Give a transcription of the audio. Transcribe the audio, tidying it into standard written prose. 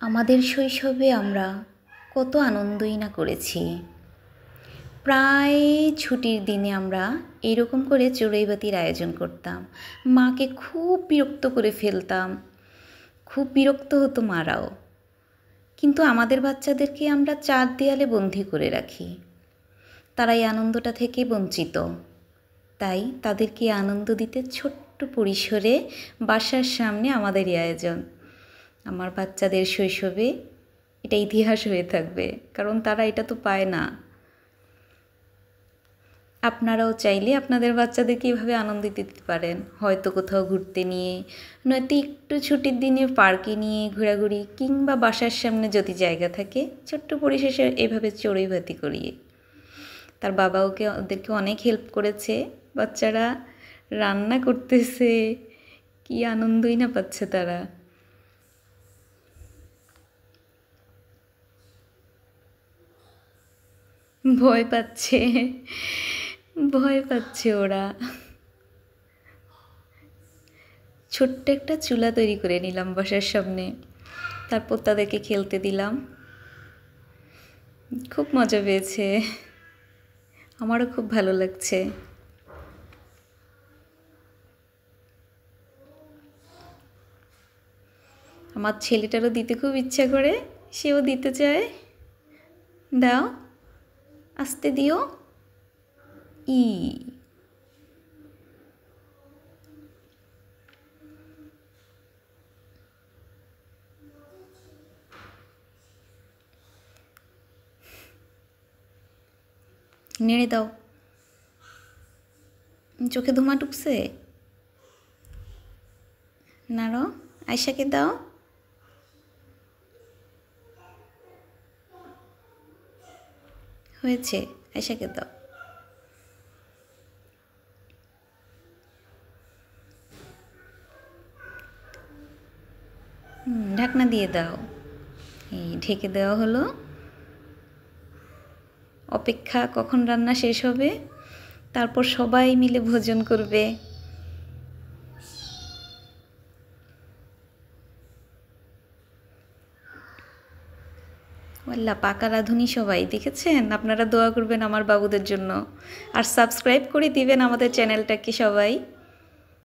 আমাদের শৈশবে আমরা কত আনন্দই না করেছি। প্রায় ছুটির দিনে আমরা এরকম করে চড়ুইভাতির আয়োজন করতাম। মাকে খুব বিরক্ত করে ফেলতাম, খুব বিরক্ত হতো মারাও। কিন্তু আমাদের বাচ্চাদেরকে আমরা চার দেয়ালে বন্দি করে রাখি, তারা এই আনন্দটা থেকে বঞ্চিত। তাই তাদেরকে আনন্দ দিতে ছোট্ট পরিসরে বাসার সামনে আমাদের এই আয়োজন। আমার বাচ্চাদের শৈশবে এটা ইতিহাস হয়ে থাকবে, কারণ তারা এটা তো পায় না। আপনারাও চাইলে আপনাদের বাচ্চাদেরকে এভাবে আনন্দ দিতে পারেন, হয়তো কোথাও ঘুরতে নিয়ে, নয়তো একটু ছুটির দিনে পার্কে নিয়ে ঘোরাঘুরি, কিংবা বাসার সামনে যদি জায়গা থাকে ছোট্ট পরিশেষে এভাবে চড়ুইভাতি করিয়ে। তার বাবা ওদেরকে অনেক হেল্প করেছে, বাচ্চারা রান্না করতেছে, কি আনন্দই না পাচ্ছে তারা। ভয় পাচ্ছে, ভয় পাচ্ছে ওরা। ছোট্ট একটা চুলা তৈরি করে নিলাম বাসার সামনে, তারপর তাদেরকে খেলতে দিলাম। খুব মজা পেয়েছে, আমারও খুব ভালো লাগছে। আমার ছেলেটারও দিতে খুব ইচ্ছা করে, সেও দিতে চায়। দাও, আস্তে দিও। নেড়ে দাও, চোখে ধুমা ঢুকছে। নাড়ো, আয়শাকে দাও। হয়েছে, আয়শাকে দাও। ঢাকনা দিয়ে দাও। এই ঢেকে দেওয়া হলো। অপেক্ষা কখন রান্না শেষ হবে, তারপর সবাই মিলে ভোজন করবে। আল্লাহ, পাকা রাঁধুনি সবাই দেখেছেন। আপনারা দোয়া করবেন আমার বাবুদের জন্য, আর সাবস্ক্রাইব করে দিবেন আমাদের চ্যানেলটাকে সবাই।